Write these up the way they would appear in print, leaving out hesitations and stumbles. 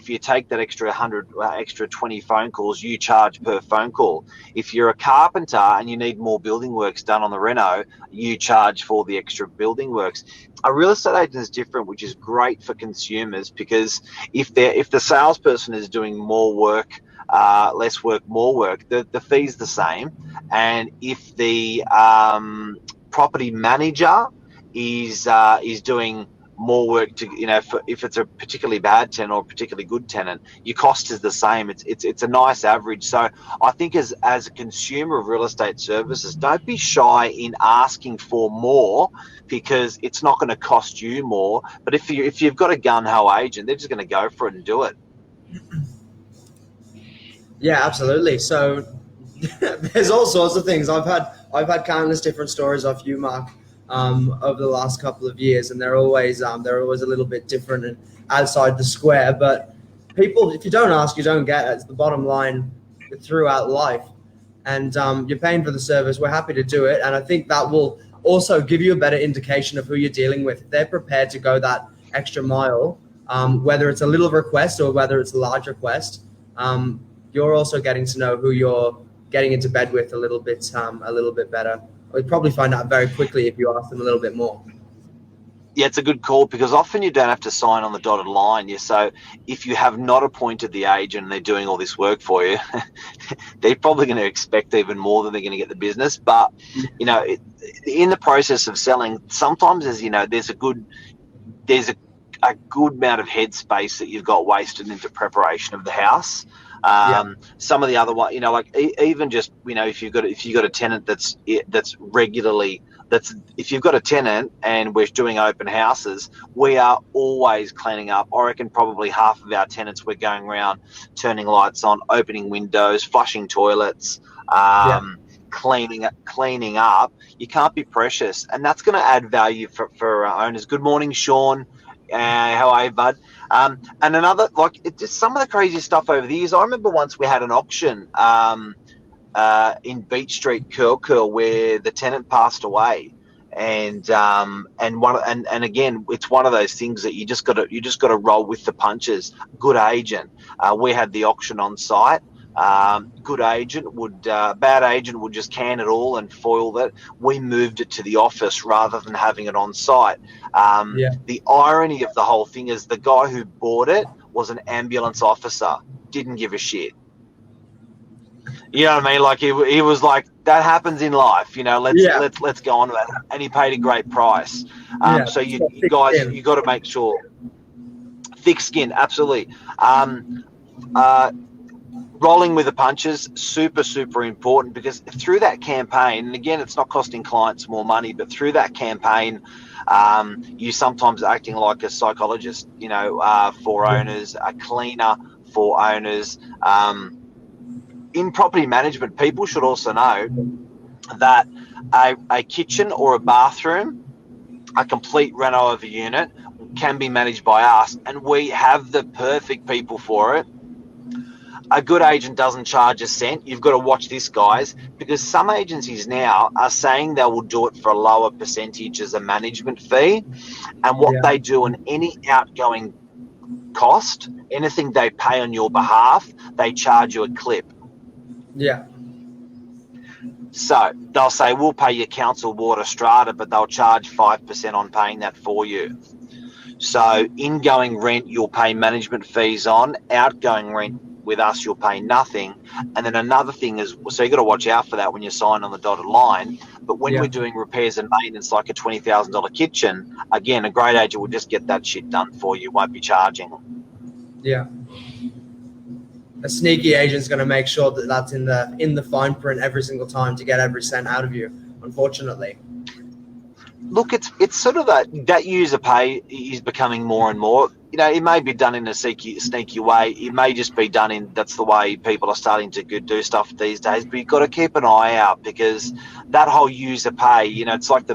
if you take that extra 100, extra 20 phone calls, you charge per phone call. If you're a carpenter and you need more building works done on the reno, you charge for the extra building works. A real estate agent is different, which is great for consumers, because if the salesperson is doing more work, less work, more work, the fee's the same. And if the property manager is doing more work to, if it's a particularly bad tenant or a particularly good tenant, your cost is the same. It's a nice average. So I think as a consumer of real estate services, don't be shy in asking for more, because it's not going to cost you more. But if you've got a gun ho agent, they're just going to go for it and do it. Yeah, absolutely. So there's all sorts of things. I've had countless different stories off you, Mark, over the last couple of years, and they're always a little bit different and outside the square. But people, if you don't ask, you don't get. It's the bottom line throughout life. And you're paying for the service. We're happy to do it, and I think that will also give you a better indication of who you're dealing with. If they're prepared to go that extra mile, whether it's a little request or whether it's a large request, you're also getting to know who you're getting into bed with a little bit better. We'd probably find out very quickly if you ask them a little bit more. Yeah, it's a good call, because often you don't have to sign on the dotted line. So if you have not appointed the agent and they're doing all this work for you, they're probably going to expect even more than they're going to get the business. But, in the process of selling, sometimes there's a good amount of headspace that you've got wasted into preparation of the house. Some of the other one, even just, if you've got a tenant that's regularly, if you've got a tenant and we're doing open houses, we are always cleaning up. I reckon probably half of our tenants, we're going around turning lights on, opening windows, flushing toilets, cleaning up. You can't be precious, and that's going to add value for owners. Good morning, Sean. How are you, bud? And another, just some of the crazy stuff over the years. I remember once we had an auction in Beach Street, Curl, where the tenant passed away, and again, it's one of those things that you just got to roll with the punches. Good agent. We had the auction on site. Good agent would, bad agent would just can it all and foil that. We moved it to the office rather than having it on site. The irony of the whole thing is the guy who bought it was an ambulance officer, didn't give a shit. You know what I mean? He was like, that happens in life, let's go on with that. And he paid a great price. So you guys, you got to make sure. Thick skin, absolutely. Rolling with the punches, super, super important, because through that campaign, and again, it's not costing clients more money, but through that campaign, you sometimes acting like a psychologist, for owners, a cleaner for owners. In property management, people should also know that a kitchen or a bathroom, a complete reno of a unit, can be managed by us, and we have the perfect people for it. A good agent doesn't charge a cent. You've got to watch this, guys, because some agencies now are saying they will do it for a lower percentage as a management fee. And what they do on any outgoing cost, anything they pay on your behalf, they charge you a clip. Yeah. So they'll say, we'll pay your council, water, strata, but they'll charge 5% on paying that for you. So ingoing rent, you'll pay management fees on. Outgoing rent, with us, you'll pay nothing. And then another thing is, so you got to watch out for that when you sign on the dotted line. But when we're doing repairs and maintenance, like a $20,000 kitchen, again, a great agent will just get that shit done for you, won't be charging. Yeah. A sneaky agent's going to make sure that that's in the fine print every single time to get every cent out of you, unfortunately. Look, it's sort of that user pay is becoming more and more. It may be done in a sneaky way. It may just be done that's the way people are starting to do stuff these days. But you've got to keep an eye out, because that whole user pay, it's like the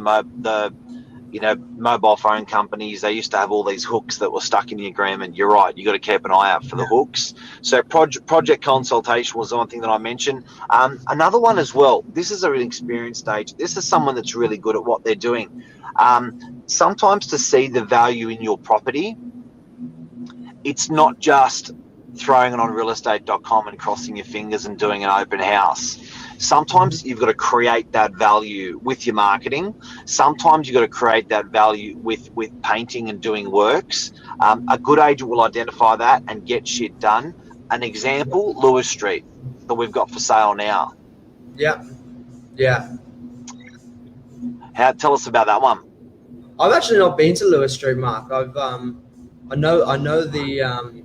mobile phone companies. They used to have all these hooks that were stuck in the agreement. You're right. You got to keep an eye out for the hooks. So project consultation was one thing that I mentioned. Another one as well. This is an experienced stage. This is someone that's really good at what they're doing. Sometimes to see the value in your property, it's not just throwing it on realestate.com and crossing your fingers and doing an open house. Sometimes you've got to create that value with your marketing. Sometimes you've got to create that value with painting and doing works. A good agent will identify that and get shit done. An example, Lewis Street, that we've got for sale now. Yeah. Yeah. Tell us about that one. I've actually not been to Lewis Street, Mark. I know the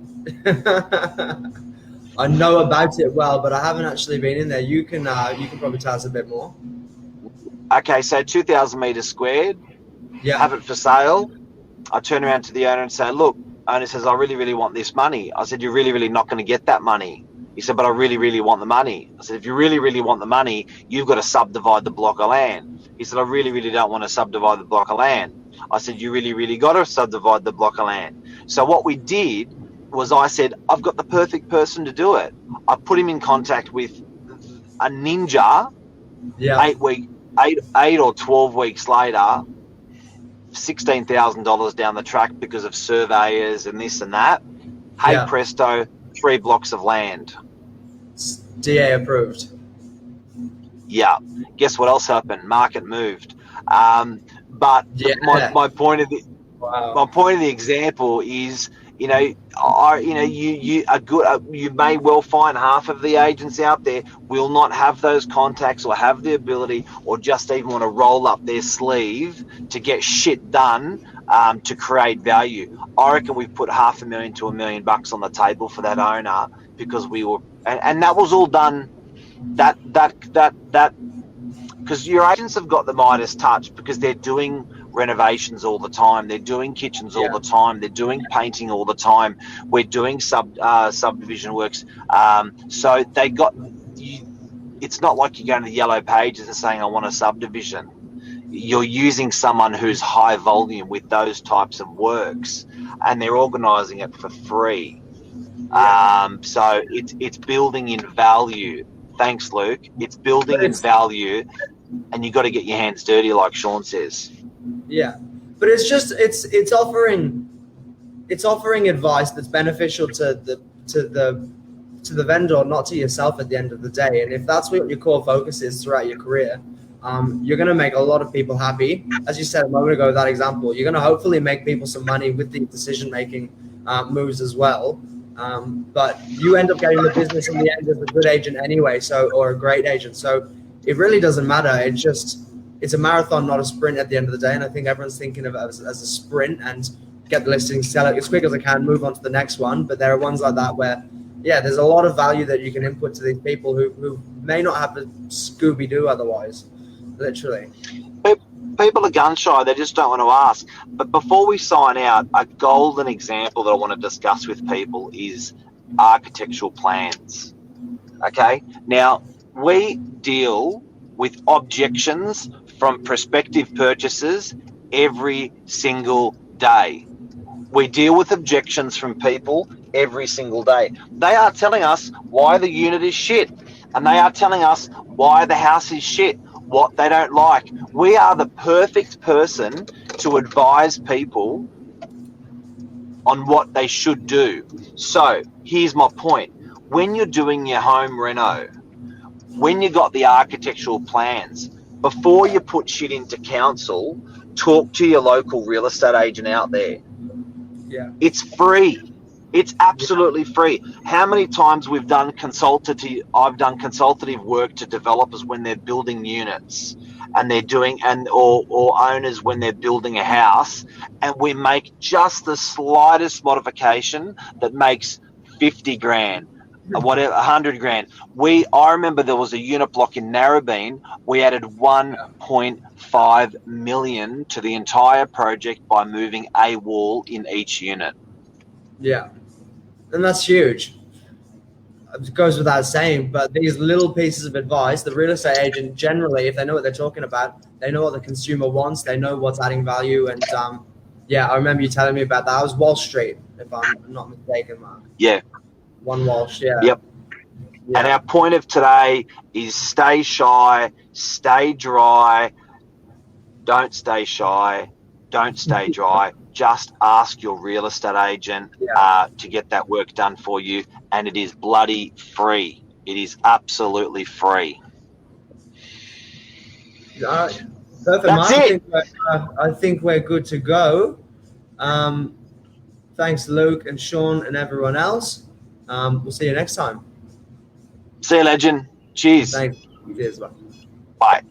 I know about it well, but I haven't actually been in there. You can probably tell us a bit more. Okay, so 2,000 meters squared. Yeah. Have it for sale. I turn around to the owner and say, look, owner says, I really, really want this money. I said, you're really, really not going to get that money. He said, but I really, really want the money. I said, if you really, really want the money, you've got to subdivide the block of land. He said, I really, really don't want to subdivide the block of land. I said, you really, really got to subdivide the block of land. So what we did was I said, I've got the perfect person to do it. I put him in contact with a ninja. Yeah. 8 or 12 weeks later, $16,000 down the track because of surveyors and this and that. Hey, Yeah. presto, 3 blocks of land. DA approved. Yeah. Guess what else happened? Market moved. But Yeah. my point of the Wow. my point of the example is, you may well find half of the agents out there will not have those contacts or have the ability or just even want to roll up their sleeve to get shit done to create value. I reckon we've put $500,000 to $1 million on the table for that owner because we were, and that was all done. That because your agents have got the Midas touch because they're doing renovations all the time, they're doing kitchens all the time, they're doing painting all the time, we're doing subdivision works, so they got you. It's not like you're going to the yellow pages and saying I want a subdivision. You're using someone who's high volume with those types of works and they're organizing it for free. So it's building in value. Thanks, Luke. It's building in value, and you got to get your hands dirty, like Sean says. Yeah, but it's offering advice that's beneficial to the vendor, not to yourself at the end of the day. And if that's what your core focus is throughout your career, you're going to make a lot of people happy. As you said a moment ago, that example, you're going to hopefully make people some money with the decision-making moves as well. But you end up getting the business in the end as a good agent anyway, or a great agent. So it really doesn't matter. It's a marathon, not a sprint at the end of the day. And I think everyone's thinking of it as a sprint and get the listing, sell it as quick as I can, move on to the next one. But there are ones like that where, there's a lot of value that you can input to these people who may not have the Scooby-Doo otherwise, literally. People are gun shy, they just don't want to ask. But before we sign out, a golden example that I want to discuss with people is architectural plans. Okay? Now, we deal with objections from prospective purchasers every single day. We deal with objections from people every single day. They are telling us why the unit is shit, and they are telling us why the house is shit, what they don't like. We are the perfect person to advise people on what they should do. So here's my point. When you're doing your home reno, when you got the architectural plans, before you put shit into council, talk to your local real estate agent out there. Yeah. It's free. It's absolutely free. How many times I've done consultative work to developers when they're building units and they're doing, or owners when they're building a house, and we make just the slightest modification that makes 50 grand, whatever, 100 grand. I remember there was a unit block in Narrabeen. We added 1.5 million to the entire project by moving a wall in each unit. Yeah, and that's huge. It goes without saying, but these little pieces of advice, the real estate agent generally, if they know what they're talking about, they know what the consumer wants, they know what's adding value. And I remember you telling me about that. I was Wall Street, if I'm not mistaken, Mark. Yeah. One Walsh, yeah. Yep. Yeah. And our point of today is stay shy, stay dry, don't stay shy, don't stay dry. just ask your real estate agent to get that work done for you, and it is bloody free. It is absolutely free. Perfect, That's Mark. it. I think we're good to go. Thanks, Luke and Sean and everyone else. We'll see you next time. See you, legend. Cheers. Thanks. Cheers. Bye. Bye.